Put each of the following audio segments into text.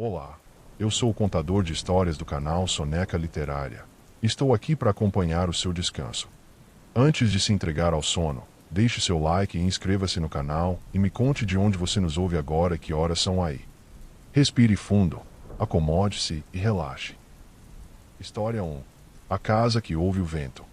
Olá, eu sou o contador de histórias do canal Soneca Literária. Estou aqui para acompanhar o seu descanso. Antes de se entregar ao sono, deixe seu like e inscreva-se no canal e me conte de onde você nos ouve agora e que horas são aí. Respire fundo, acomode-se e relaxe. História 1. A casa que ouve o vento.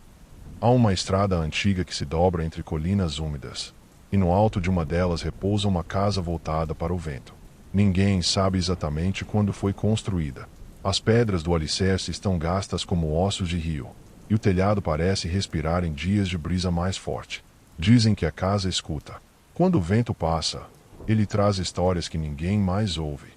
Há uma estrada antiga que se dobra entre colinas úmidas, e no alto de uma delas repousa uma casa voltada para o vento. Ninguém sabe exatamente quando foi construída. As pedras do alicerce estão gastas como ossos de rio, e o telhado parece respirar em dias de brisa mais forte. Dizem que a casa escuta. Quando o vento passa, ele traz histórias que ninguém mais ouve.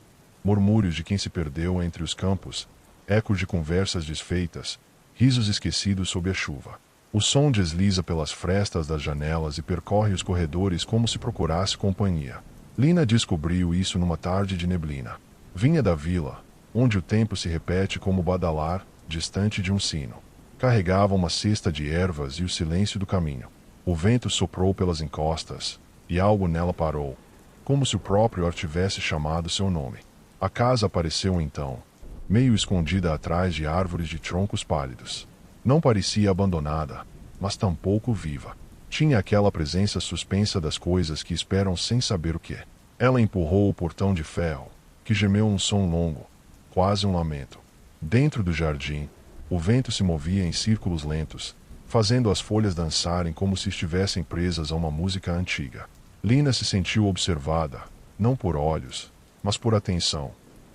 Murmúrios de quem se perdeu entre os campos, ecos de conversas desfeitas, risos esquecidos sob a chuva. O som desliza pelas frestas das janelas e percorre os corredores como se procurasse companhia. Lina descobriu isso numa tarde de neblina. Vinha da vila, onde o tempo se repete como badalar, distante de um sino. Carregava uma cesta de ervas e o silêncio do caminho. O vento soprou pelas encostas, e algo nela parou, como se o próprio ar tivesse chamado seu nome. A casa apareceu então, meio escondida atrás de árvores de troncos pálidos. Não parecia abandonada, mas tampouco viva. Tinha aquela presença suspensa das coisas que esperam sem saber o que. Ela empurrou o portão de ferro, que gemeu um som longo, quase um lamento. Dentro do jardim, o vento se movia em círculos lentos, fazendo as folhas dançarem como se estivessem presas a uma música antiga. Lina se sentiu observada, não por olhos, mas por atenção.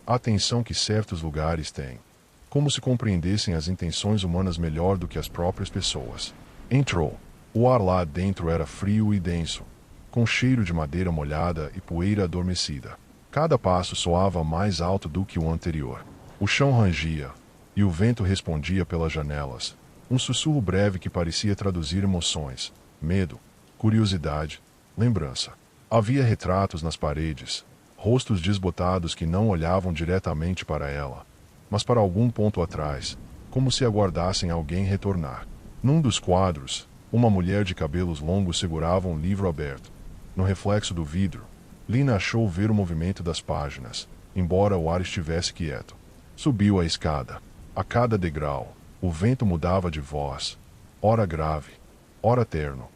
A atenção que certos lugares têm. Como se compreendessem as intenções humanas melhor do que as próprias pessoas. Entrou. O ar lá dentro era frio e denso, com cheiro de madeira molhada e poeira adormecida. Cada passo soava mais alto do que o anterior. O chão rangia, e o vento respondia pelas janelas. Um sussurro breve que parecia traduzir emoções, medo, curiosidade, lembrança. Havia retratos nas paredes, rostos desbotados que não olhavam diretamente para ela, mas para algum ponto atrás, como se aguardassem alguém retornar. Num dos quadros, uma mulher de cabelos longos segurava um livro aberto. No reflexo do vidro, Lina achou ver o movimento das páginas, embora o ar estivesse quieto. Subiu a escada. A cada degrau, o vento mudava de voz, ora grave, ora terno,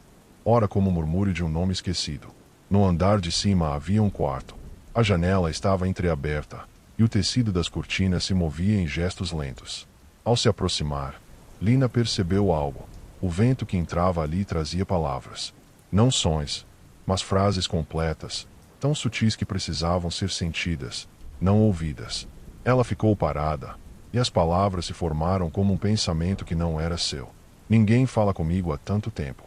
ora como o murmúrio de um nome esquecido. No andar de cima havia um quarto. A janela estava entreaberta, e o tecido das cortinas se movia em gestos lentos. Ao se aproximar, Lina percebeu algo. O vento que entrava ali trazia palavras. Não sons, mas frases completas, tão sutis que precisavam ser sentidas, não ouvidas. Ela ficou parada, e as palavras se formaram como um pensamento que não era seu. Ninguém fala comigo há tanto tempo.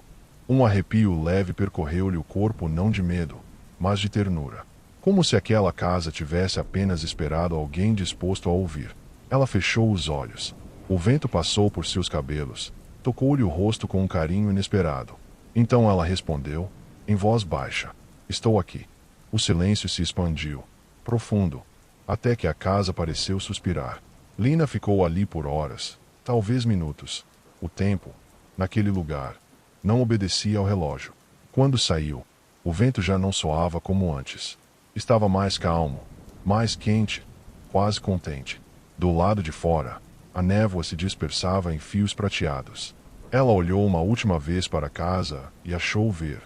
Um arrepio leve percorreu-lhe o corpo, não de medo, mas de ternura. Como se aquela casa tivesse apenas esperado alguém disposto a ouvir. Ela fechou os olhos. O vento passou por seus cabelos, tocou-lhe o rosto com um carinho inesperado. Então ela respondeu, em voz baixa: "Estou aqui." O silêncio se expandiu, profundo, até que a casa pareceu suspirar. Lina ficou ali por horas, talvez minutos. O tempo, naquele lugar, não obedecia ao relógio. Quando saiu, o vento já não soava como antes. Estava mais calmo, mais quente, quase contente. Do lado de fora, a névoa se dispersava em fios prateados. Ela olhou uma última vez para a casa e achou ver,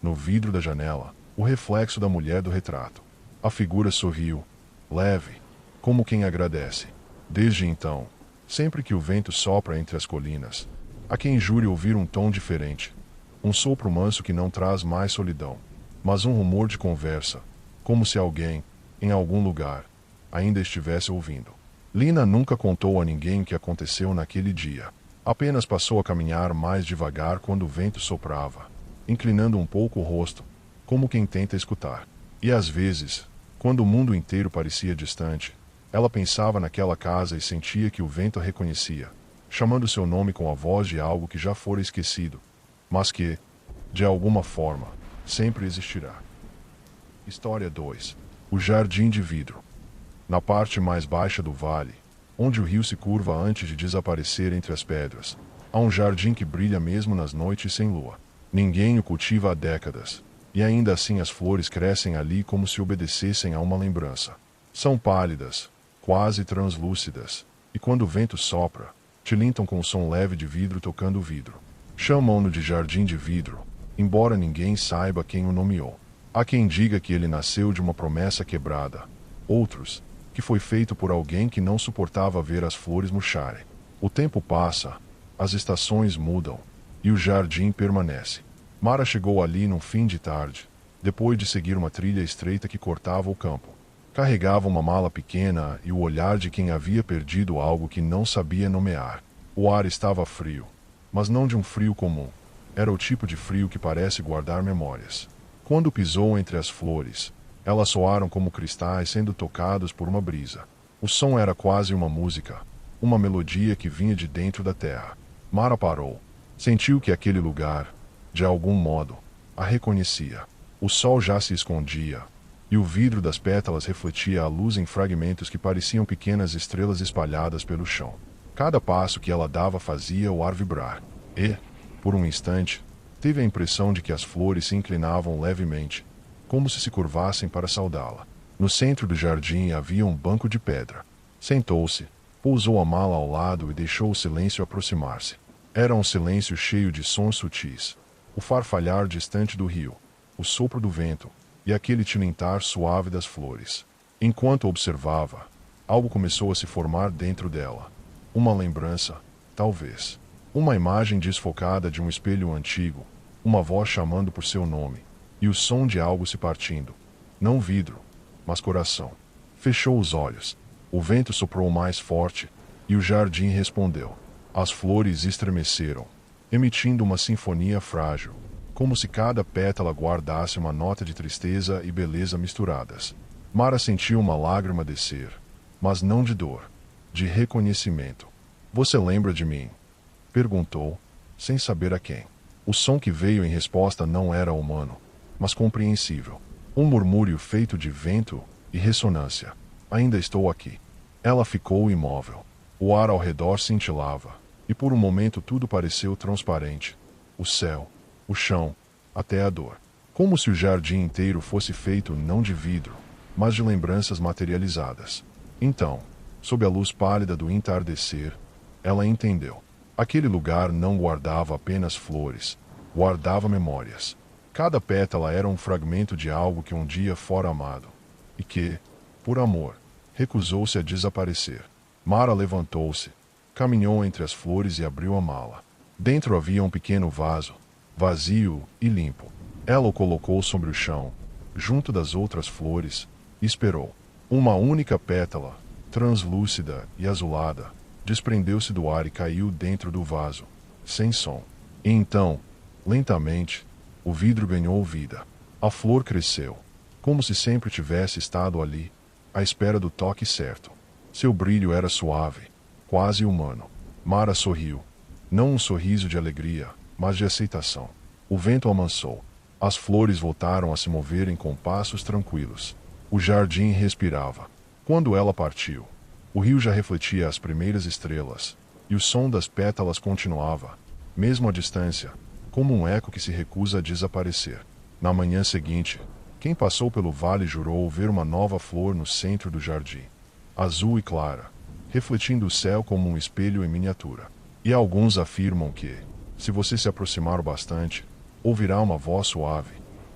no vidro da janela, o reflexo da mulher do retrato. A figura sorriu, leve, como quem agradece. Desde então, sempre que o vento sopra entre as colinas, há quem jure ouvir um tom diferente. Um sopro manso que não traz mais solidão, mas um rumor de conversa, como se alguém, em algum lugar, ainda estivesse ouvindo. Lina nunca contou a ninguém o que aconteceu naquele dia. Apenas passou a caminhar mais devagar quando o vento soprava, inclinando um pouco o rosto, como quem tenta escutar. E às vezes, quando o mundo inteiro parecia distante, ela pensava naquela casa e sentia que o vento a reconhecia, chamando seu nome com a voz de algo que já fora esquecido, mas que, de alguma forma, sempre existirá. História 2. O Jardim de Vidro. Na parte mais baixa do vale, onde o rio se curva antes de desaparecer entre as pedras, há um jardim que brilha mesmo nas noites sem lua. Ninguém o cultiva há décadas, e ainda assim as flores crescem ali como se obedecessem a uma lembrança. São pálidas, quase translúcidas, e quando o vento sopra, tilintam com o som leve de vidro tocando o vidro. Chamam-no de jardim de vidro, embora ninguém saiba quem o nomeou. Há quem diga que ele nasceu de uma promessa quebrada, outros, que foi feito por alguém que não suportava ver as flores murcharem. O tempo passa, as estações mudam, e o jardim permanece. Mara chegou ali num fim de tarde, depois de seguir uma trilha estreita que cortava o campo. Carregava uma mala pequena e o olhar de quem havia perdido algo que não sabia nomear. O ar estava frio, mas não de um frio comum. Era o tipo de frio que parece guardar memórias. Quando pisou entre as flores, elas soaram como cristais sendo tocados por uma brisa. O som era quase uma música, uma melodia que vinha de dentro da terra. Mara parou. Sentiu que aquele lugar, de algum modo, a reconhecia. O sol já se escondia, e o vidro das pétalas refletia a luz em fragmentos que pareciam pequenas estrelas espalhadas pelo chão. Cada passo que ela dava fazia o ar vibrar. E, por um instante, teve a impressão de que as flores se inclinavam levemente, como se curvassem para saudá-la. No centro do jardim havia um banco de pedra. Sentou-se, pousou a mala ao lado e deixou o silêncio aproximar-se. Era um silêncio cheio de sons sutis. O farfalhar distante do rio, o sopro do vento, e aquele tilintar suave das flores. Enquanto observava, algo começou a se formar dentro dela. Uma lembrança, talvez. Uma imagem desfocada de um espelho antigo, uma voz chamando por seu nome, e o som de algo se partindo. Não vidro, mas coração. Fechou os olhos. O vento soprou mais forte, e o jardim respondeu. As flores estremeceram, emitindo uma sinfonia frágil, como se cada pétala guardasse uma nota de tristeza e beleza misturadas. Mara sentiu uma lágrima descer, mas não de dor, de reconhecimento. Você lembra de mim? Perguntou, sem saber a quem. O som que veio em resposta não era humano, mas compreensível. Um murmúrio feito de vento e ressonância. Ainda estou aqui. Ela ficou imóvel. O ar ao redor cintilava, e por um momento tudo pareceu transparente. O céu, o chão, até a dor. Como se o jardim inteiro fosse feito não de vidro, mas de lembranças materializadas. Então, sob a luz pálida do entardecer, ela entendeu. Aquele lugar não guardava apenas flores, guardava memórias. Cada pétala era um fragmento de algo que um dia fora amado, e que, por amor, recusou-se a desaparecer. Mara levantou-se, caminhou entre as flores e abriu a mala. Dentro havia um pequeno vaso, vazio e limpo. Ela o colocou sobre o chão, junto das outras flores, e esperou. Uma única pétala, translúcida e azulada, desprendeu-se do ar e caiu dentro do vaso, sem som. E então, lentamente, o vidro ganhou vida. A flor cresceu, como se sempre tivesse estado ali, à espera do toque certo. Seu brilho era suave, quase humano. Mara sorriu. Não um sorriso de alegria, mas de aceitação. O vento amansou. As flores voltaram a se moverem com passos tranquilos. O jardim respirava. Quando ela partiu, o rio já refletia as primeiras estrelas, e o som das pétalas continuava, mesmo à distância, como um eco que se recusa a desaparecer. Na manhã seguinte, quem passou pelo vale jurou ver uma nova flor no centro do jardim, azul e clara, refletindo o céu como um espelho em miniatura. E alguns afirmam que, se você se aproximar o bastante, ouvirá uma voz suave,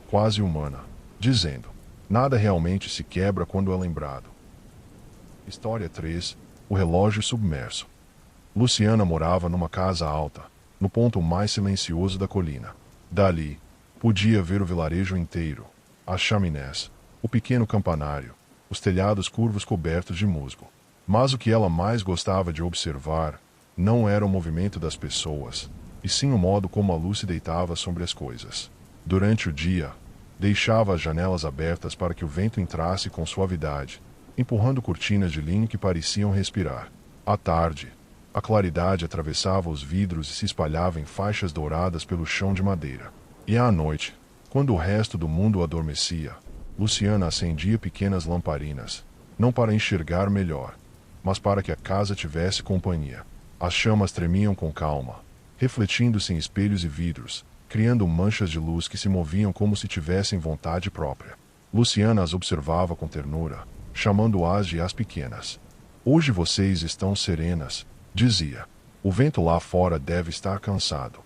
quase humana, dizendo: nada realmente se quebra quando é lembrado. História 3. O relógio submerso. Luciana morava numa casa alta, no ponto mais silencioso da colina. Dali, podia ver o vilarejo inteiro, as chaminés, o pequeno campanário, os telhados curvos cobertos de musgo. Mas o que ela mais gostava de observar não era o movimento das pessoas, e sim o modo como a luz se deitava sobre as coisas. Durante o dia, deixava as janelas abertas para que o vento entrasse com suavidade, empurrando cortinas de linho que pareciam respirar. À tarde, a claridade atravessava os vidros e se espalhava em faixas douradas pelo chão de madeira. E à noite, quando o resto do mundo adormecia, Luciana acendia pequenas lamparinas, não para enxergar melhor, mas para que a casa tivesse companhia. As chamas tremiam com calma, refletindo-se em espelhos e vidros, criando manchas de luz que se moviam como se tivessem vontade própria. Luciana as observava com ternura, chamando-as de as pequenas. Hoje vocês estão serenas, dizia. O vento lá fora deve estar cansado.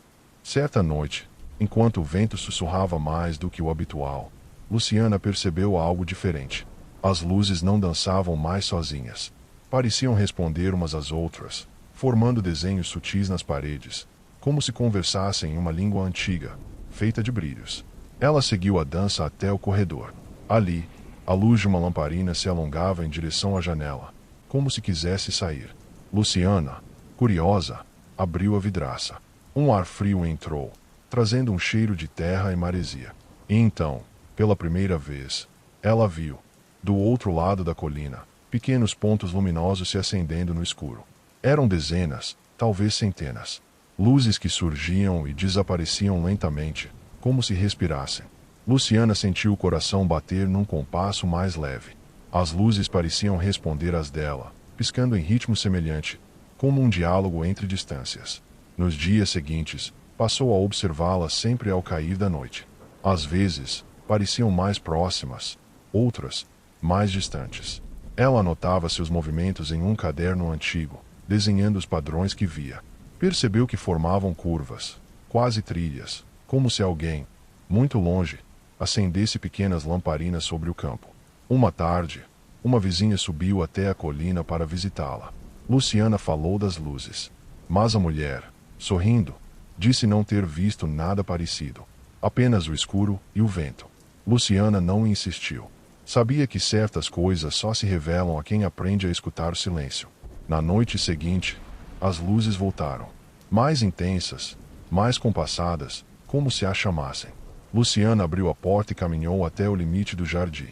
Certa noite, enquanto o vento sussurrava mais do que o habitual, Luciana percebeu algo diferente. As luzes não dançavam mais sozinhas. Pareciam responder umas às outras, formando desenhos sutis nas paredes, como se conversassem em uma língua antiga, feita de brilhos. Ela seguiu a dança até o corredor. Ali, a luz de uma lamparina se alongava em direção à janela, como se quisesse sair. Luciana, curiosa, abriu a vidraça. Um ar frio entrou, trazendo um cheiro de terra e maresia. E então, pela primeira vez, ela viu, do outro lado da colina, pequenos pontos luminosos se acendendo no escuro. Eram dezenas, talvez centenas. Luzes que surgiam e desapareciam lentamente, como se respirassem. Luciana sentiu o coração bater num compasso mais leve. As luzes pareciam responder às dela, piscando em ritmo semelhante, como um diálogo entre distâncias. Nos dias seguintes, passou a observá-las sempre ao cair da noite. Às vezes, pareciam mais próximas, outras, mais distantes. Ela anotava seus movimentos em um caderno antigo, desenhando os padrões que via. Percebeu que formavam curvas, quase trilhas, como se alguém, muito longe, acendesse pequenas lamparinas sobre o campo. Uma tarde, uma vizinha subiu até a colina para visitá-la. Luciana falou das luzes, mas a mulher, sorrindo, disse não ter visto nada parecido, apenas o escuro e o vento. Luciana não insistiu. Sabia que certas coisas só se revelam a quem aprende a escutar o silêncio. Na noite seguinte, as luzes voltaram, mais intensas, mais compassadas, como se a chamassem. Luciana abriu a porta e caminhou até o limite do jardim,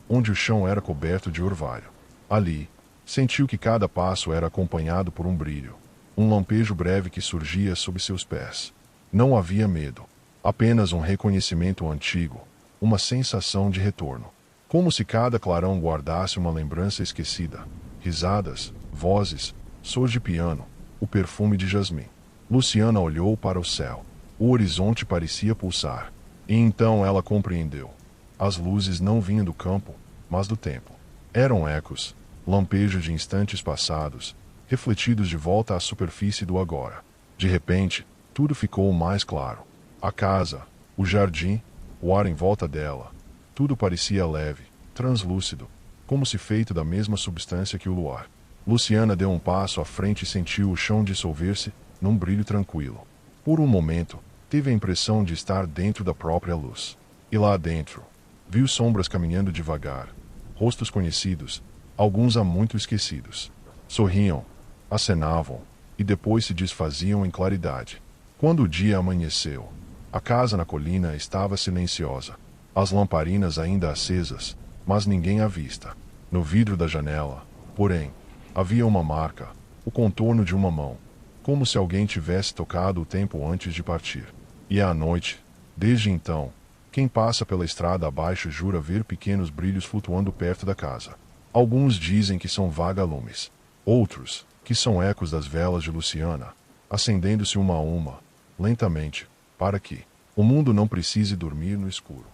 onde o chão era coberto de orvalho. Ali, sentiu que cada passo era acompanhado por um brilho, um lampejo breve que surgia sob seus pés. Não havia medo, apenas um reconhecimento antigo, uma sensação de retorno. Como se cada clarão guardasse uma lembrança esquecida. Risadas, vozes, sons de piano, o perfume de jasmim. Luciana olhou para o céu. O horizonte parecia pulsar. E então ela compreendeu. As luzes não vinham do campo, mas do tempo. Eram ecos, lampejos de instantes passados, refletidos de volta à superfície do agora. De repente, tudo ficou mais claro. A casa, o jardim, o ar em volta dela. Tudo parecia leve, translúcido, como se feito da mesma substância que o luar. Luciana deu um passo à frente e sentiu o chão dissolver-se num brilho tranquilo. Por um momento, teve a impressão de estar dentro da própria luz. E lá dentro, viu sombras caminhando devagar, rostos conhecidos, alguns há muito esquecidos. Sorriam, acenavam, e depois se desfaziam em claridade. Quando o dia amanheceu, a casa na colina estava silenciosa. As lamparinas ainda acesas, mas ninguém à vista. No vidro da janela, porém, havia uma marca, o contorno de uma mão, como se alguém tivesse tocado o tempo antes de partir. E à noite, desde então, quem passa pela estrada abaixo jura ver pequenos brilhos flutuando perto da casa. Alguns dizem que são vagalumes, outros, que são ecos das velas de Luciana, acendendo-se uma a uma, lentamente, para que o mundo não precise dormir no escuro.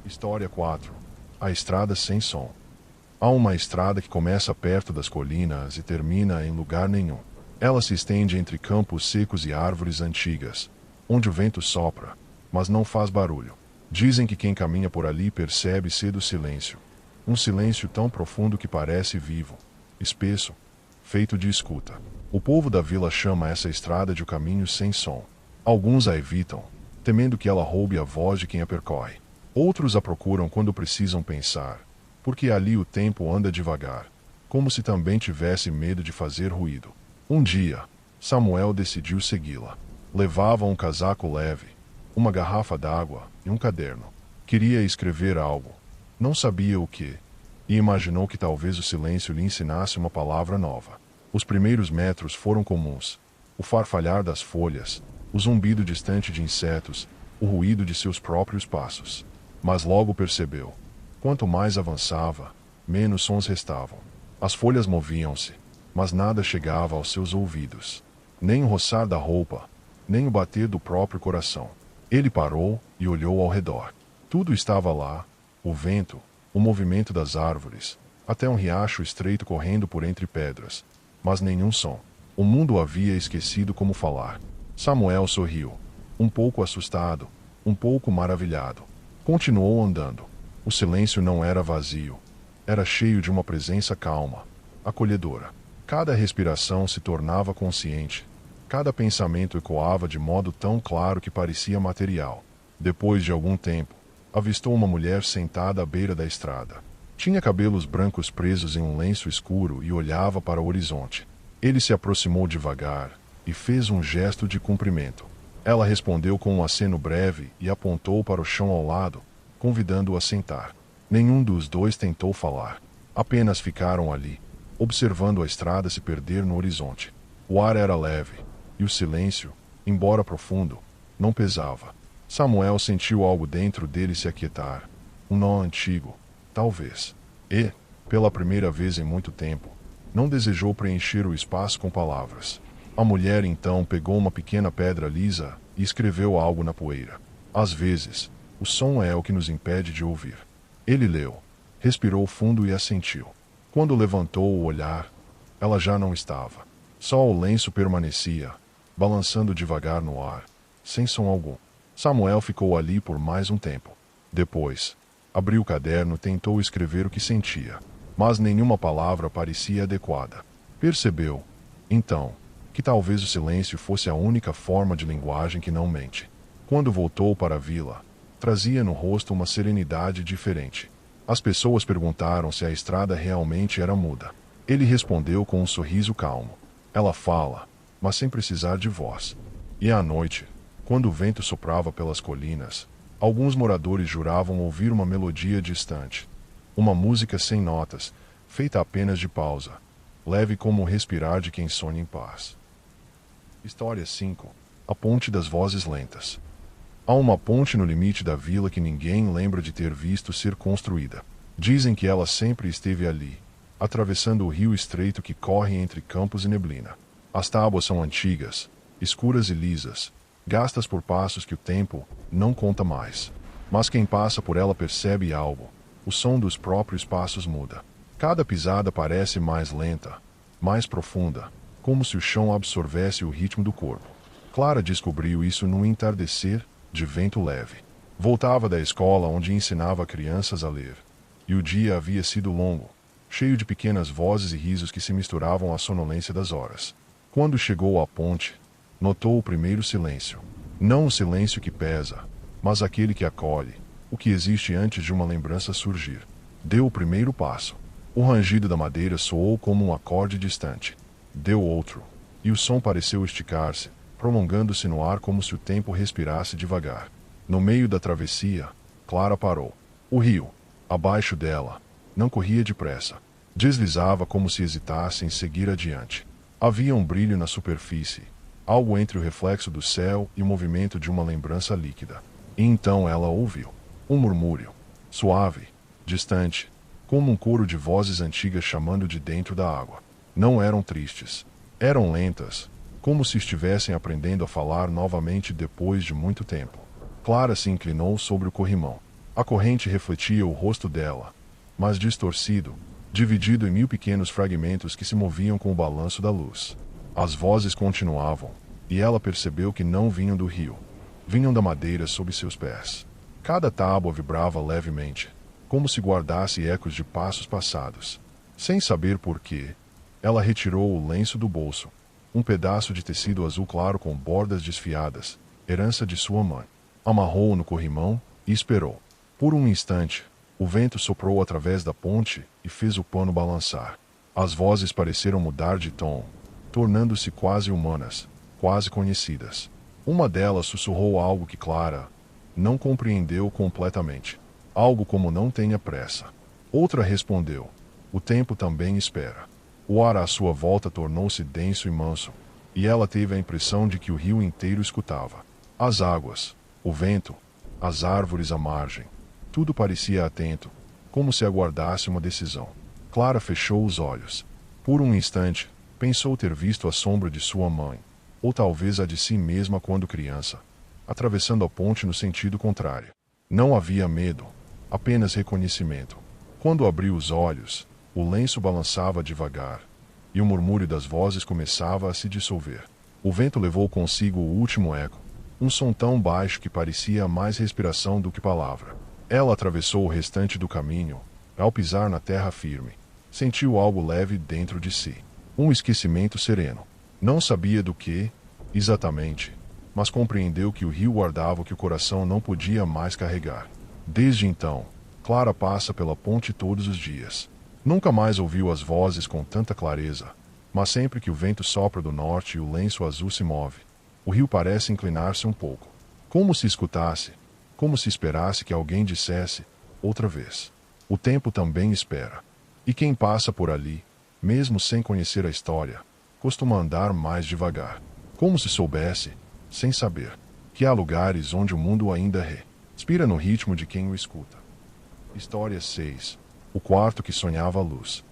História 4. A estrada sem som. Há uma estrada que começa perto das colinas e termina em lugar nenhum. Ela se estende entre campos secos e árvores antigas, onde o vento sopra, mas não faz barulho. Dizem que quem caminha por ali percebe cedo o silêncio. Um silêncio tão profundo que parece vivo, espesso, feito de escuta. O povo da vila chama essa estrada de o caminho sem som. Alguns a evitam, temendo que ela roube a voz de quem a percorre. Outros a procuram quando precisam pensar, porque ali o tempo anda devagar, como se também tivesse medo de fazer ruído. Um dia, Samuel decidiu segui-la. Levava um casaco leve, uma garrafa d'água e um caderno. Queria escrever algo. Não sabia o que, e imaginou que talvez o silêncio lhe ensinasse uma palavra nova. Os primeiros metros foram comuns. O farfalhar das folhas, o zumbido distante de insetos, o ruído de seus próprios passos. Mas logo percebeu. Quanto mais avançava, menos sons restavam. As folhas moviam-se, mas nada chegava aos seus ouvidos. Nem o roçar da roupa, nem o bater do próprio coração. Ele parou e olhou ao redor. Tudo estava lá, o vento, o movimento das árvores, até um riacho estreito correndo por entre pedras, mas nenhum som. O mundo havia esquecido como falar. Samuel sorriu, um pouco assustado, um pouco maravilhado. Continuou andando. O silêncio não era vazio. Era cheio de uma presença calma, acolhedora. Cada respiração se tornava consciente. Cada pensamento ecoava de modo tão claro que parecia material. Depois de algum tempo, avistou uma mulher sentada à beira da estrada. Tinha cabelos brancos presos em um lenço escuro e olhava para o horizonte. Ele se aproximou devagar e fez um gesto de cumprimento. Ela respondeu com um aceno breve e apontou para o chão ao lado, convidando-o a sentar. Nenhum dos dois tentou falar. Apenas ficaram ali, observando a estrada se perder no horizonte. O ar era leve, e o silêncio, embora profundo, não pesava. Samuel sentiu algo dentro dele se aquietar. Um nó antigo, talvez. E, pela primeira vez em muito tempo, não desejou preencher o espaço com palavras. A mulher então pegou uma pequena pedra lisa e escreveu algo na poeira. Às vezes, o som é o que nos impede de ouvir. Ele leu, respirou fundo e assentiu. Quando levantou o olhar, ela já não estava. Só o lenço permanecia, balançando devagar no ar, sem som algum. Samuel ficou ali por mais um tempo. Depois, abriu o caderno e tentou escrever o que sentia, mas nenhuma palavra parecia adequada. Percebeu, então, que talvez o silêncio fosse a única forma de linguagem que não mente. Quando voltou para a vila, trazia no rosto uma serenidade diferente. As pessoas perguntaram se a estrada realmente era muda. Ele respondeu com um sorriso calmo. Ela fala, mas sem precisar de voz. E à noite, quando o vento soprava pelas colinas, alguns moradores juravam ouvir uma melodia distante. Uma música sem notas, feita apenas de pausa, leve como o respirar de quem sonha em paz. História 5. A Ponte das Vozes Lentas. Há uma ponte no limite da vila que ninguém lembra de ter visto ser construída. Dizem que ela sempre esteve ali, atravessando o rio estreito que corre entre campos e neblina. As tábuas são antigas, escuras e lisas, gastas por passos que o tempo não conta mais. Mas quem passa por ela percebe algo. O som dos próprios passos muda. Cada pisada parece mais lenta, mais profunda, como se o chão absorvesse o ritmo do corpo. Clara descobriu isso num entardecer de vento leve. Voltava da escola onde ensinava crianças a ler. E o dia havia sido longo, cheio de pequenas vozes e risos que se misturavam à sonolência das horas. Quando chegou à ponte, notou o primeiro silêncio. Não o silêncio que pesa, mas aquele que acolhe, o que existe antes de uma lembrança surgir. Deu o primeiro passo. O rangido da madeira soou como um acorde distante. Deu outro, e o som pareceu esticar-se, prolongando-se no ar como se o tempo respirasse devagar. No meio da travessia, Clara parou. O rio, abaixo dela, não corria depressa. Deslizava como se hesitasse em seguir adiante. Havia um brilho na superfície, algo entre o reflexo do céu e o movimento de uma lembrança líquida. E então ela ouviu um murmúrio, suave, distante, como um coro de vozes antigas chamando de dentro da água. Não eram tristes. Eram lentas, como se estivessem aprendendo a falar novamente depois de muito tempo. Clara se inclinou sobre o corrimão. A corrente refletia o rosto dela, mas distorcido, dividido em 1000 pequenos fragmentos que se moviam com o balanço da luz. As vozes continuavam, e ela percebeu que não vinham do rio. Vinham da madeira sob seus pés. Cada tábua vibrava levemente, como se guardasse ecos de passos passados. Sem saber por quê, ela retirou o lenço do bolso, um pedaço de tecido azul claro com bordas desfiadas, herança de sua mãe. Amarrou-o no corrimão e esperou. Por um instante, o vento soprou através da ponte e fez o pano balançar. As vozes pareceram mudar de tom, tornando-se quase humanas, quase conhecidas. Uma delas sussurrou algo que Clara não compreendeu completamente. Algo como não tenha pressa. Outra respondeu: o tempo também espera. O ar à sua volta tornou-se denso e manso, e ela teve a impressão de que o rio inteiro escutava. As águas, o vento, as árvores à margem, tudo parecia atento, como se aguardasse uma decisão. Clara fechou os olhos. Por um instante, pensou ter visto a sombra de sua mãe, ou talvez a de si mesma quando criança, atravessando a ponte no sentido contrário. Não havia medo, apenas reconhecimento. Quando abriu os olhos, O lenço balançava devagar, e o murmúrio das vozes começava a se dissolver. O vento levou consigo o último eco, um som tão baixo que parecia mais respiração do que palavra. Ela atravessou o restante do caminho. Ao pisar na terra firme, sentiu algo leve dentro de si. Um esquecimento sereno. Não sabia do que, exatamente, mas compreendeu que o rio guardava o que o coração não podia mais carregar. Desde então, Clara passa pela ponte todos os dias. Nunca mais ouviu as vozes com tanta clareza, mas sempre que o vento sopra do norte e o lenço azul se move, o rio parece inclinar-se um pouco. Como se escutasse, como se esperasse que alguém dissesse, outra vez. O tempo também espera. E quem passa por ali, mesmo sem conhecer a história, costuma andar mais devagar. Como se soubesse, sem saber, que há lugares onde o mundo ainda respira no ritmo de quem o escuta. História 6. O quarto que sonhava a luz.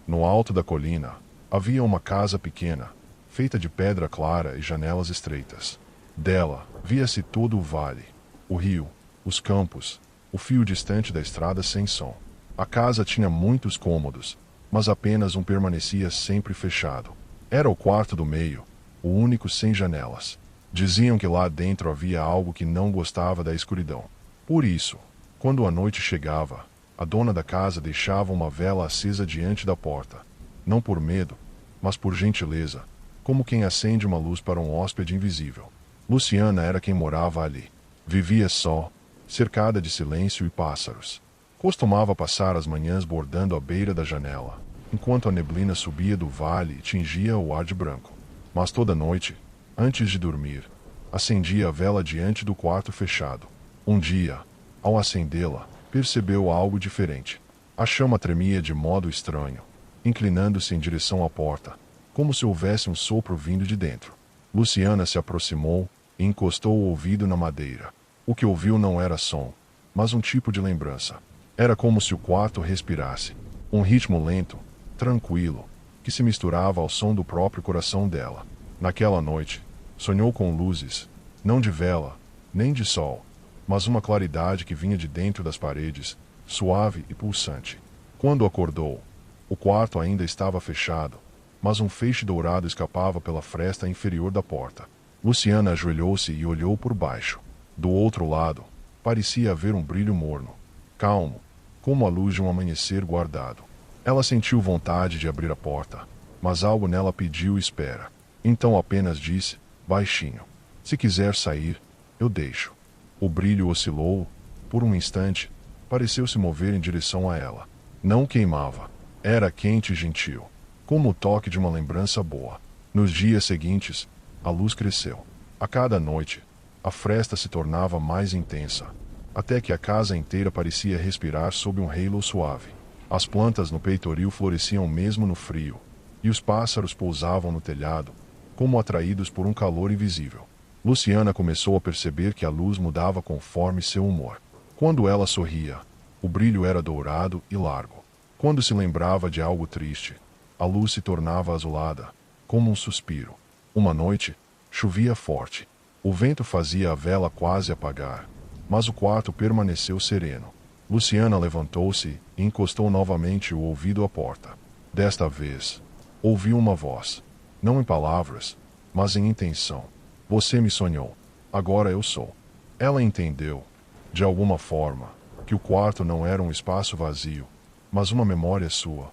No alto da colina, havia uma casa pequena, feita de pedra clara e janelas estreitas. Dela, via-se todo o vale, o rio, os campos, o fio distante da estrada sem som. A casa tinha muitos cômodos, mas apenas um permanecia sempre fechado. Era o quarto do meio, o único sem janelas. Diziam que lá dentro havia algo que não gostava da escuridão. Por isso, quando a noite chegava, a dona da casa deixava uma vela acesa diante da porta. Não por medo, mas por gentileza, como quem acende uma luz para um hóspede invisível. Luciana era quem morava ali. Vivia só, cercada de silêncio e pássaros. Costumava passar as manhãs bordando à beira da janela, enquanto a neblina subia do vale e tingia o ar de branco. Mas toda noite, antes de dormir, acendia a vela diante do quarto fechado. Um dia, ao acendê-la, percebeu algo diferente. A chama tremia de modo estranho, inclinando-se em direção à porta, como se houvesse um sopro vindo de dentro. Luciana se aproximou e encostou o ouvido na madeira. O que ouviu não era som, mas um tipo de lembrança. Era como se o quarto respirasse. Um ritmo lento, tranquilo, que se misturava ao som do próprio coração dela. Naquela noite, sonhou com luzes, não de vela, nem de sol, mas uma claridade que vinha de dentro das paredes, suave e pulsante. Quando acordou, o quarto ainda estava fechado, mas um feixe dourado escapava pela fresta inferior da porta. Luciana ajoelhou-se e olhou por baixo. Do outro lado, parecia haver um brilho morno, calmo, como a luz de um amanhecer guardado. Ela sentiu vontade de abrir a porta, mas algo nela pediu espera. Então apenas disse, baixinho: se quiser sair, eu deixo. O brilho oscilou. Por um instante, pareceu se mover em direção a ela. Não queimava. Era quente e gentil, como o toque de uma lembrança boa. Nos dias seguintes, a luz cresceu. A cada noite, a fresta se tornava mais intensa, até que a casa inteira parecia respirar sob um halo suave. As plantas no peitoril floresciam mesmo no frio, e os pássaros pousavam no telhado, como atraídos por um calor invisível. Luciana começou a perceber que a luz mudava conforme seu humor. Quando ela sorria, o brilho era dourado e largo. Quando se lembrava de algo triste, a luz se tornava azulada, como um suspiro. Uma noite, chovia forte. O vento fazia a vela quase apagar, mas o quarto permaneceu sereno. Luciana levantou-se e encostou novamente o ouvido à porta. Desta vez, ouviu uma voz, não em palavras, mas em intenção. Você me sonhou. Agora eu sou. Ela entendeu, de alguma forma, que o quarto não era um espaço vazio, mas uma memória sua,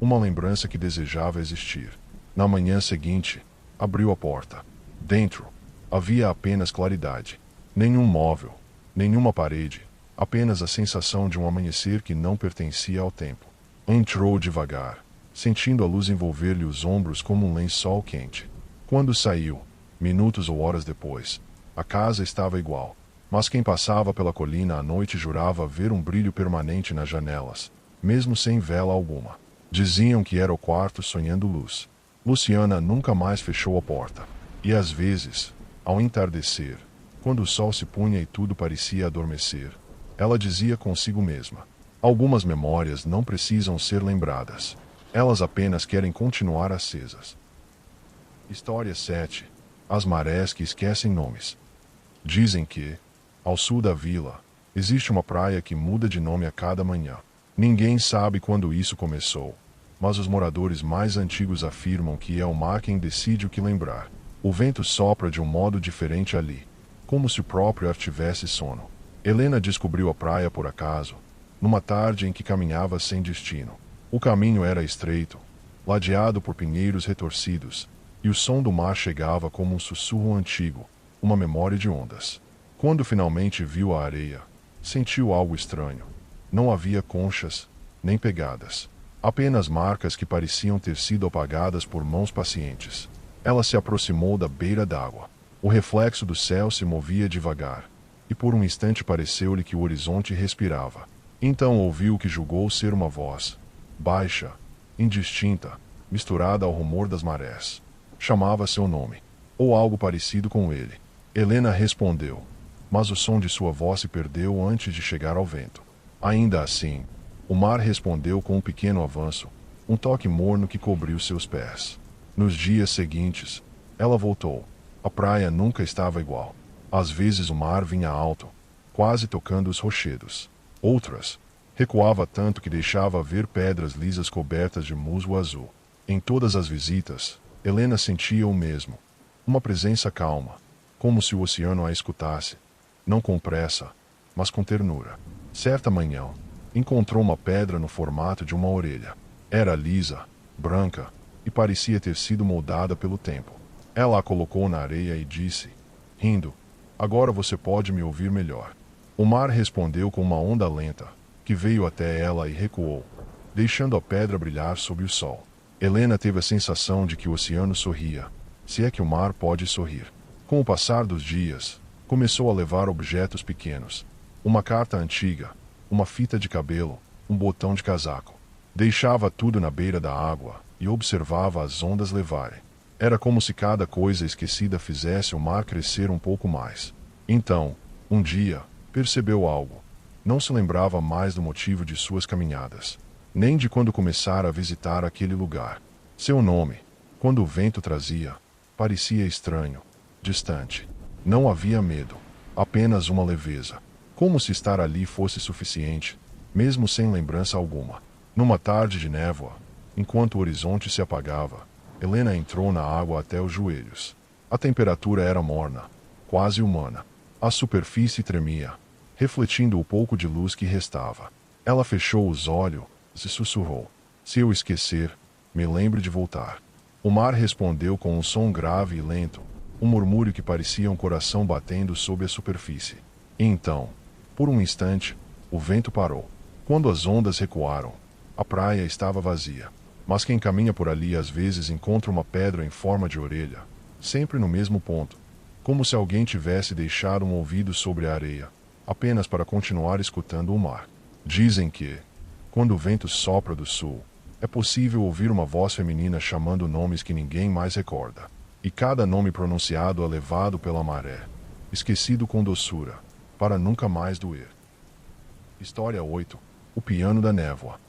uma lembrança que desejava existir. Na manhã seguinte, abriu a porta. Dentro, havia apenas claridade. Nenhum móvel, nenhuma parede, apenas a sensação de um amanhecer que não pertencia ao tempo. Entrou devagar, sentindo a luz envolver-lhe os ombros como um lençol quente. Quando saiu, minutos ou horas depois, a casa estava igual, mas quem passava pela colina à noite jurava ver um brilho permanente nas janelas, mesmo sem vela alguma. Diziam que era o quarto sonhando luz. Luciana nunca mais fechou a porta. E às vezes, ao entardecer, quando o sol se punha e tudo parecia adormecer, ela dizia consigo mesma: algumas memórias não precisam ser lembradas. Elas apenas querem continuar acesas. História 7. As marés que esquecem nomes. Dizem que, ao sul da vila, existe uma praia que muda de nome a cada manhã. Ninguém sabe quando isso começou, mas os moradores mais antigos afirmam que é o mar quem decide o que lembrar. O vento sopra de um modo diferente ali, como se o próprio ar tivesse sono. Helena descobriu a praia por acaso, numa tarde em que caminhava sem destino. O caminho era estreito, ladeado por pinheiros retorcidos, e o som do mar chegava como um sussurro antigo, uma memória de ondas. Quando finalmente viu a areia, sentiu algo estranho. Não havia conchas, nem pegadas. Apenas marcas que pareciam ter sido apagadas por mãos pacientes. Ela se aproximou da beira d'água. O reflexo do céu se movia devagar, e por um instante pareceu-lhe que o horizonte respirava. Então ouviu o que julgou ser uma voz, baixa, indistinta, misturada ao rumor das marés. Chamava seu nome, ou algo parecido com ele. Helena respondeu, mas o som de sua voz se perdeu antes de chegar ao vento. Ainda assim, o mar respondeu com um pequeno avanço, um toque morno que cobriu seus pés. Nos dias seguintes, ela voltou. A praia nunca estava igual. Às vezes o mar vinha alto, quase tocando os rochedos. Outras, recuava tanto que deixava ver pedras lisas cobertas de musgo azul. Em todas as visitas, Helena sentia o mesmo. Uma presença calma, como se o oceano a escutasse. Não com pressa, mas com ternura. Certa manhã, encontrou uma pedra no formato de uma orelha. Era lisa, branca, e parecia ter sido moldada pelo tempo. Ela a colocou na areia e disse, rindo, agora você pode me ouvir melhor. O mar respondeu com uma onda lenta, que veio até ela e recuou, deixando a pedra brilhar sob o sol. Helena teve a sensação de que o oceano sorria, se é que o mar pode sorrir. Com o passar dos dias, começou a levar objetos pequenos. Uma carta antiga, uma fita de cabelo, um botão de casaco. Deixava tudo na beira da água e observava as ondas levarem. Era como se cada coisa esquecida fizesse o mar crescer um pouco mais. Então, um dia, percebeu algo. Não se lembrava mais do motivo de suas caminhadas, nem de quando começara a visitar aquele lugar. Seu nome, quando o vento trazia, parecia estranho, distante. Não havia medo, apenas uma leveza. Como se estar ali fosse suficiente, mesmo sem lembrança alguma. Numa tarde de névoa, enquanto o horizonte se apagava, Helena entrou na água até os joelhos. A temperatura era morna, quase humana. A superfície tremia, refletindo o pouco de luz que restava. Ela fechou os olhos e sussurrou. Se eu esquecer, me lembre de voltar. O mar respondeu com um som grave e lento, um murmúrio que parecia um coração batendo sob a superfície. E então, por um instante, o vento parou. Quando as ondas recuaram, a praia estava vazia. Mas quem caminha por ali às vezes encontra uma pedra em forma de orelha, sempre no mesmo ponto, como se alguém tivesse deixado um ouvido sobre a areia, apenas para continuar escutando o mar. Dizem que, quando o vento sopra do sul, é possível ouvir uma voz feminina chamando nomes que ninguém mais recorda. E cada nome pronunciado é levado pela maré, esquecido com doçura, para nunca mais doer. História 8. O piano da névoa.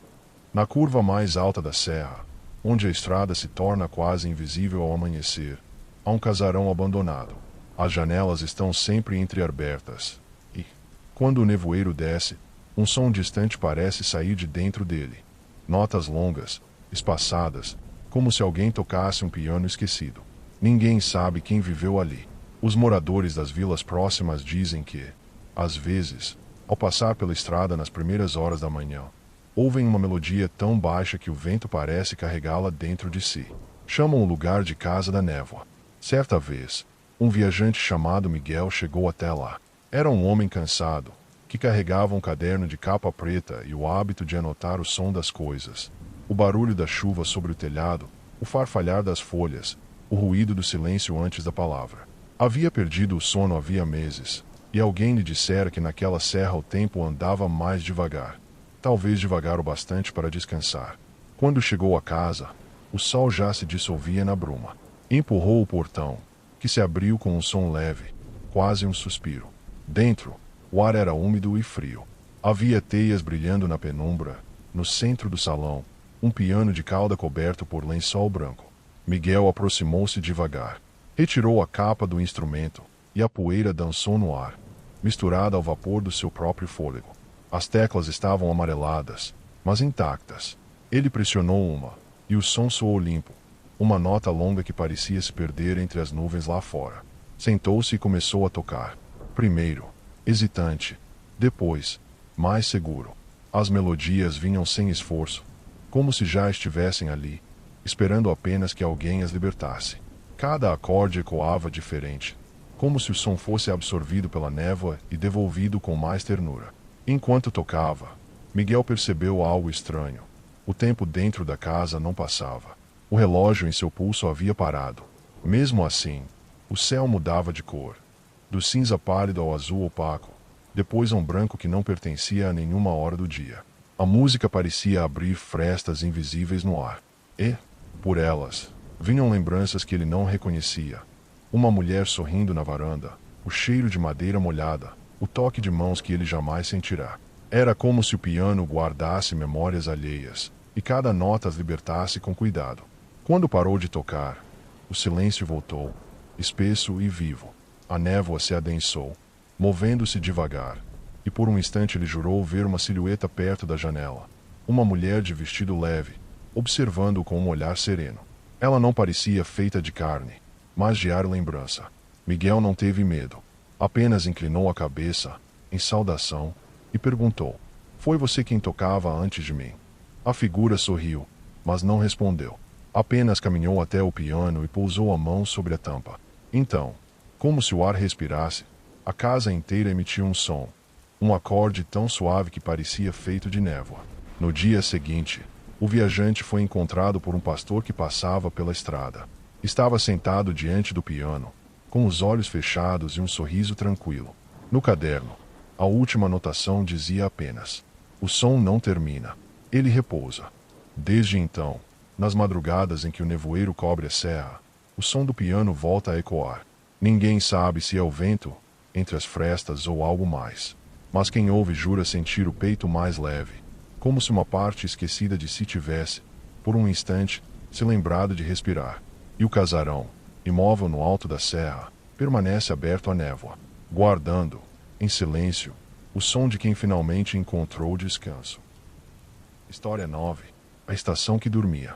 Na curva mais alta da serra, onde a estrada se torna quase invisível ao amanhecer, há um casarão abandonado. As janelas estão sempre entreabertas, e, quando o nevoeiro desce, um som distante parece sair de dentro dele. Notas longas, espaçadas, como se alguém tocasse um piano esquecido. Ninguém sabe quem viveu ali. Os moradores das vilas próximas dizem que, às vezes, ao passar pela estrada nas primeiras horas da manhã, ouvem uma melodia tão baixa que o vento parece carregá-la dentro de si. Chamam o lugar de Casa da Névoa. Certa vez, um viajante chamado Miguel chegou até lá. Era um homem cansado, que carregava um caderno de capa preta e o hábito de anotar o som das coisas. O barulho da chuva sobre o telhado, o farfalhar das folhas, o ruído do silêncio antes da palavra. Havia perdido o sono havia meses, e alguém lhe dissera que naquela serra o tempo andava mais devagar. Talvez devagar o bastante para descansar. Quando chegou a casa, o sol já se dissolvia na bruma. Empurrou o portão, que se abriu com um som leve, quase um suspiro. Dentro, o ar era úmido e frio. Havia teias brilhando na penumbra. No centro do salão, um piano de cauda coberto por lençol branco. Miguel aproximou-se devagar. Retirou a capa do instrumento, e a poeira dançou no ar, misturada ao vapor do seu próprio fôlego. As teclas estavam amareladas, mas intactas. Ele pressionou uma, e o som soou limpo. Uma nota longa que parecia se perder entre as nuvens lá fora. Sentou-se e começou a tocar. Primeiro, hesitante. Depois, mais seguro. As melodias vinham sem esforço, como se já estivessem ali, esperando apenas que alguém as libertasse. Cada acorde ecoava diferente, como se o som fosse absorvido pela névoa e devolvido com mais ternura. Enquanto tocava, Miguel percebeu algo estranho. O tempo dentro da casa não passava. O relógio em seu pulso havia parado. Mesmo assim, o céu mudava de cor, do cinza pálido ao azul opaco, depois a um branco que não pertencia a nenhuma hora do dia. A música parecia abrir frestas invisíveis no ar. E, por elas, vinham lembranças que ele não reconhecia. Uma mulher sorrindo na varanda, o cheiro de madeira molhada, o toque de mãos que ele jamais sentirá. Era como se o piano guardasse memórias alheias, e cada nota as libertasse com cuidado. Quando parou de tocar, o silêncio voltou, espesso e vivo. A névoa se adensou, movendo-se devagar, e por um instante ele jurou ver uma silhueta perto da janela. Uma mulher de vestido leve, observando-o com um olhar sereno. Ela não parecia feita de carne, mas de ar lembrança. Miguel não teve medo. Apenas inclinou a cabeça, em saudação, e perguntou: "Foi você quem tocava antes de mim?" A figura sorriu, mas não respondeu. Apenas caminhou até o piano e pousou a mão sobre a tampa. Então, como se o ar respirasse, a casa inteira emitiu um som. Um acorde tão suave que parecia feito de névoa. No dia seguinte, o viajante foi encontrado por um pastor que passava pela estrada. Estava sentado diante do piano, com os olhos fechados e um sorriso tranquilo. No caderno, a última anotação dizia apenas: "O som não termina. Ele repousa." Desde então, nas madrugadas em que o nevoeiro cobre a serra, o som do piano volta a ecoar. Ninguém sabe se é o vento, entre as frestas ou algo mais. Mas quem ouve jura sentir o peito mais leve, como se uma parte esquecida de si tivesse, por um instante, se lembrado de respirar. E o casarão, imóvel no alto da serra, permanece aberto à névoa, guardando, em silêncio, o som de quem finalmente encontrou o descanso. História 9. A estação que dormia.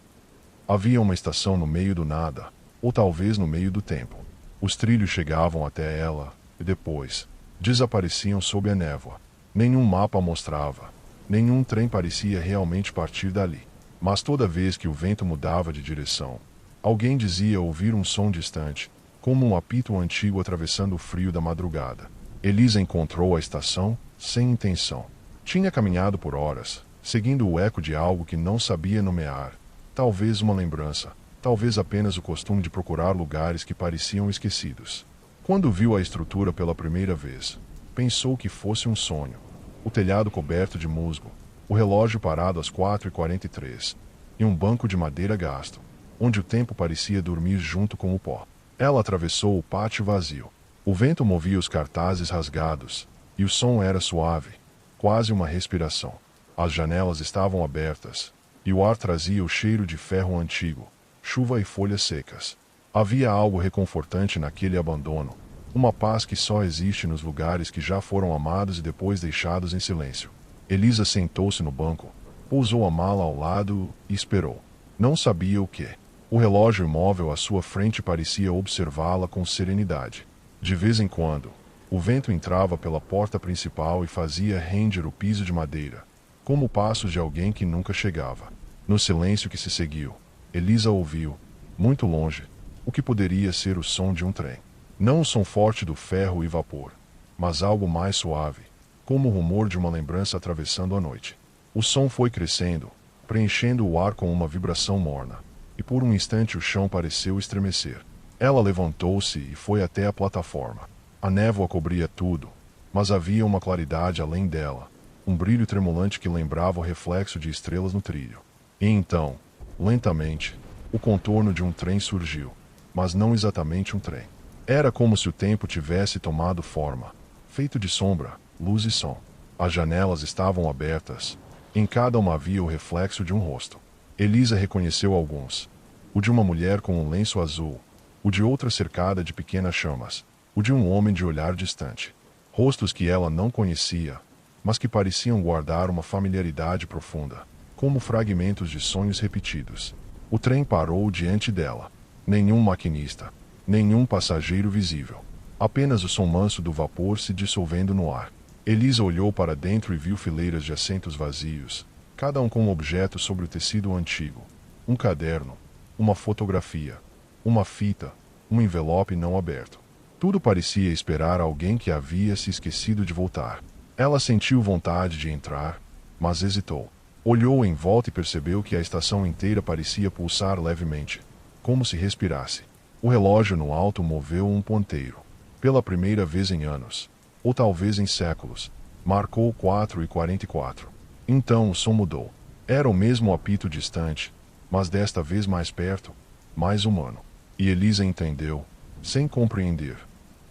Havia uma estação no meio do nada, ou talvez no meio do tempo. Os trilhos chegavam até ela, e depois, desapareciam sob a névoa. Nenhum mapa mostrava, nenhum trem parecia realmente partir dali. Mas toda vez que o vento mudava de direção, alguém dizia ouvir um som distante, como um apito antigo atravessando o frio da madrugada. Elisa encontrou a estação, sem intenção. Tinha caminhado por horas, seguindo o eco de algo que não sabia nomear. Talvez uma lembrança, talvez apenas o costume de procurar lugares que pareciam esquecidos. Quando viu a estrutura pela primeira vez, pensou que fosse um sonho. O telhado coberto de musgo, o relógio parado às 4h43, e um banco de madeira gasto, onde o tempo parecia dormir junto com o pó. Ela atravessou o pátio vazio. O vento movia os cartazes rasgados, e o som era suave, quase uma respiração. As janelas estavam abertas, e o ar trazia o cheiro de ferro antigo, chuva e folhas secas. Havia algo reconfortante naquele abandono, uma paz que só existe nos lugares que já foram amados e depois deixados em silêncio. Elisa sentou-se no banco, pousou a mala ao lado e esperou. Não sabia o que. O relógio imóvel à sua frente parecia observá-la com serenidade. De vez em quando, o vento entrava pela porta principal e fazia render o piso de madeira, como passos de alguém que nunca chegava. No silêncio que se seguiu, Elisa ouviu, muito longe, o que poderia ser o som de um trem. Não o som forte do ferro e vapor, mas algo mais suave, como o rumor de uma lembrança atravessando a noite. O som foi crescendo, preenchendo o ar com uma vibração morna, e por um instante o chão pareceu estremecer. Ela levantou-se e foi até a plataforma. A névoa cobria tudo, mas havia uma claridade além dela, um brilho tremulante que lembrava o reflexo de estrelas no trilho. E então, lentamente, o contorno de um trem surgiu, mas não exatamente um trem. Era como se o tempo tivesse tomado forma, feito de sombra, luz e som. As janelas estavam abertas, em cada uma havia o reflexo de um rosto. Elisa reconheceu alguns: o de uma mulher com um lenço azul, o de outra cercada de pequenas chamas, o de um homem de olhar distante. Rostos que ela não conhecia, mas que pareciam guardar uma familiaridade profunda. como fragmentos de sonhos repetidos. O trem parou diante dela. Nenhum maquinista, nenhum passageiro visível. Apenas o som manso do vapor se dissolvendo no ar. Elisa olhou para dentro e viu fileiras de assentos vazios, cada um com um objeto sobre o tecido antigo. Um caderno, uma fotografia, uma fita, um envelope não aberto. Tudo parecia esperar alguém que havia se esquecido de voltar. Ela sentiu vontade de entrar, mas hesitou. Olhou em volta e percebeu que a estação inteira parecia pulsar levemente, como se respirasse. O relógio no alto moveu um ponteiro. Pela primeira vez em anos, ou talvez em séculos, marcou 4h44. Então o som mudou. Era o mesmo apito distante, mas desta vez mais perto, mais humano. E Elisa entendeu, sem compreender.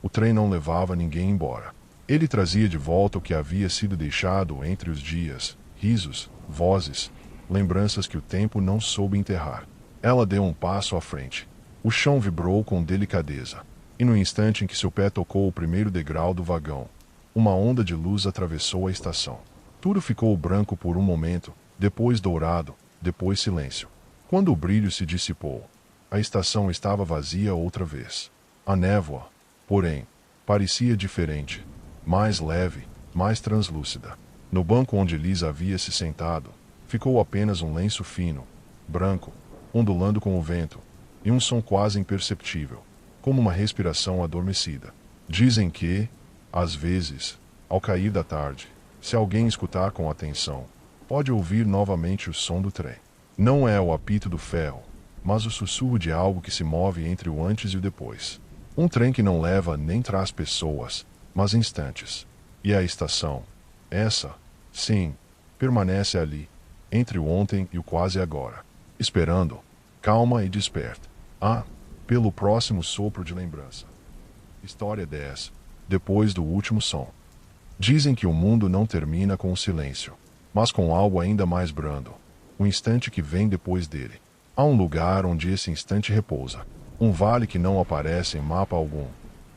O trem não levava ninguém embora. Ele trazia de volta o que havia sido deixado entre os dias, risos, vozes, lembranças que o tempo não soube enterrar. Ela deu um passo à frente. O chão vibrou com delicadeza. E no instante em que seu pé tocou o primeiro degrau do vagão, uma onda de luz atravessou a estação. Tudo ficou branco por um momento, depois dourado, depois silêncio. Quando o brilho se dissipou, a estação estava vazia outra vez. A névoa, porém, parecia diferente, mais leve, mais translúcida. No banco onde Elisa havia se sentado, ficou apenas um lenço fino, branco, ondulando com o vento, e um som quase imperceptível, como uma respiração adormecida. Dizem que, às vezes, ao cair da tarde, se alguém escutar com atenção, pode ouvir novamente o som do trem. Não é o apito do ferro, mas o sussurro de algo que se move entre o antes e o depois. Um trem que não leva nem traz pessoas, mas instantes. E a estação, essa, sim, permanece ali, entre o ontem e o quase agora, esperando, calma e desperta. Pelo próximo sopro de lembrança. História 10. Depois do último som. Dizem que o mundo não termina com o silêncio, mas com algo ainda mais brando, o instante que vem depois dele. Há um lugar onde esse instante repousa, um vale que não aparece em mapa algum,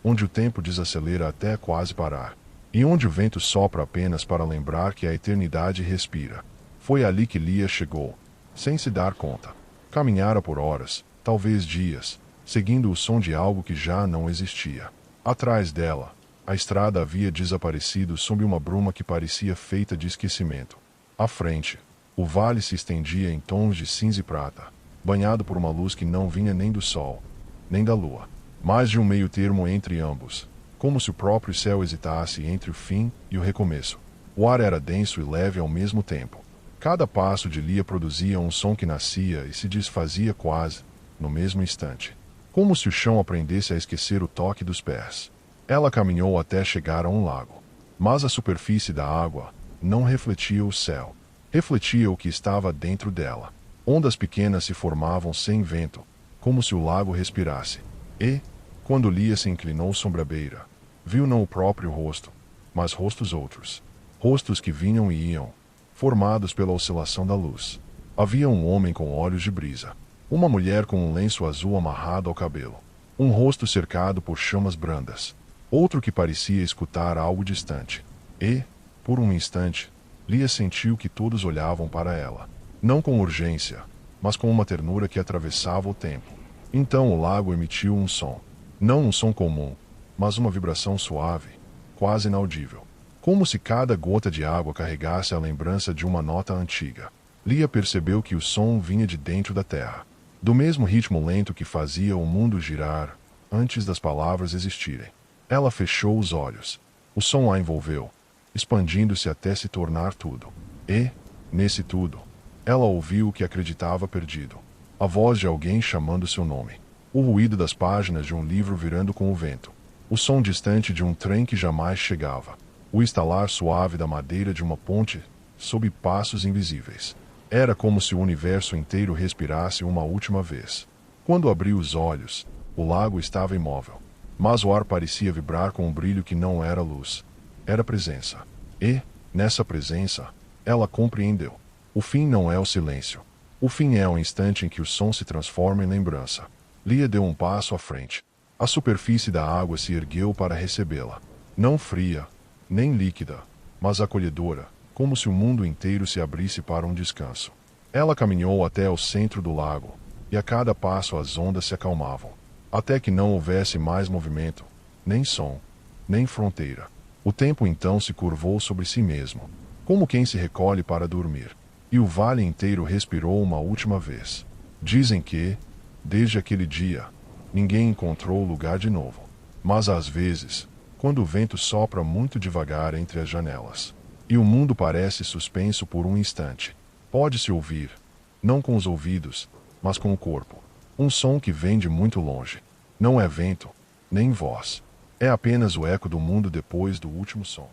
onde o tempo desacelera até quase parar, e onde o vento sopra apenas para lembrar que a eternidade respira. Foi ali que Lia chegou, sem se dar conta. Caminhara por horas, talvez dias, seguindo o som de algo que já não existia. Atrás dela, a estrada havia desaparecido sob uma bruma que parecia feita de esquecimento. À frente, o vale se estendia em tons de cinza e prata, banhado por uma luz que não vinha nem do sol, nem da lua, mas de um meio termo entre ambos, como se o próprio céu hesitasse entre o fim e o recomeço. O ar era denso e leve ao mesmo tempo. Cada passo de Lia produzia um som que nascia e se desfazia quase, no mesmo instante, como se o chão aprendesse a esquecer o toque dos pés. Ela caminhou até chegar a um lago, mas a superfície da água não refletia o céu, refletia o que estava dentro dela. Ondas pequenas se formavam sem vento, como se o lago respirasse. E, quando Lia se inclinou sobre a beira, viu não o próprio rosto, mas rostos outros. Rostos que vinham e iam, formados pela oscilação da luz. Havia um homem com olhos de brisa. Uma mulher com um lenço azul amarrado ao cabelo. Um rosto cercado por chamas brandas. Outro que parecia escutar algo distante. E, por um instante, Lia sentiu que todos olhavam para ela. Não com urgência, mas com uma ternura que atravessava o tempo. Então o lago emitiu um som. Não um som comum, mas uma vibração suave, quase inaudível. Como se cada gota de água carregasse a lembrança de uma nota antiga. Lia percebeu que o som vinha de dentro da terra. Do mesmo ritmo lento que fazia o mundo girar, antes das palavras existirem. Ela fechou os olhos. O som a envolveu, expandindo-se até se tornar tudo. E, nesse tudo, ela ouviu o que acreditava perdido. A voz de alguém chamando seu nome. O ruído das páginas de um livro virando com o vento. O som distante de um trem que jamais chegava. O estalar suave da madeira de uma ponte, sob passos invisíveis. Era como se o universo inteiro respirasse uma última vez. Quando abriu os olhos, o lago estava imóvel. Mas o ar parecia vibrar com um brilho que não era luz. Era presença. E, nessa presença, ela compreendeu. O fim não é o silêncio. O fim é o instante em que o som se transforma em lembrança. Lia deu um passo à frente. A superfície da água se ergueu para recebê-la. Não fria, nem líquida, mas acolhedora, como se o mundo inteiro se abrisse para um descanso. Ela caminhou até o centro do lago, e a cada passo as ondas se acalmavam, até que não houvesse mais movimento, nem som, nem fronteira. O tempo então se curvou sobre si mesmo, como quem se recolhe para dormir, e o vale inteiro respirou uma última vez. Dizem que, desde aquele dia, ninguém encontrou o lugar de novo. Mas às vezes, quando o vento sopra muito devagar entre as janelas, e o mundo parece suspenso por um instante, pode-se ouvir, não com os ouvidos, mas com o corpo, um som que vem de muito longe. Não é vento, nem voz. É apenas o eco do mundo depois do último som.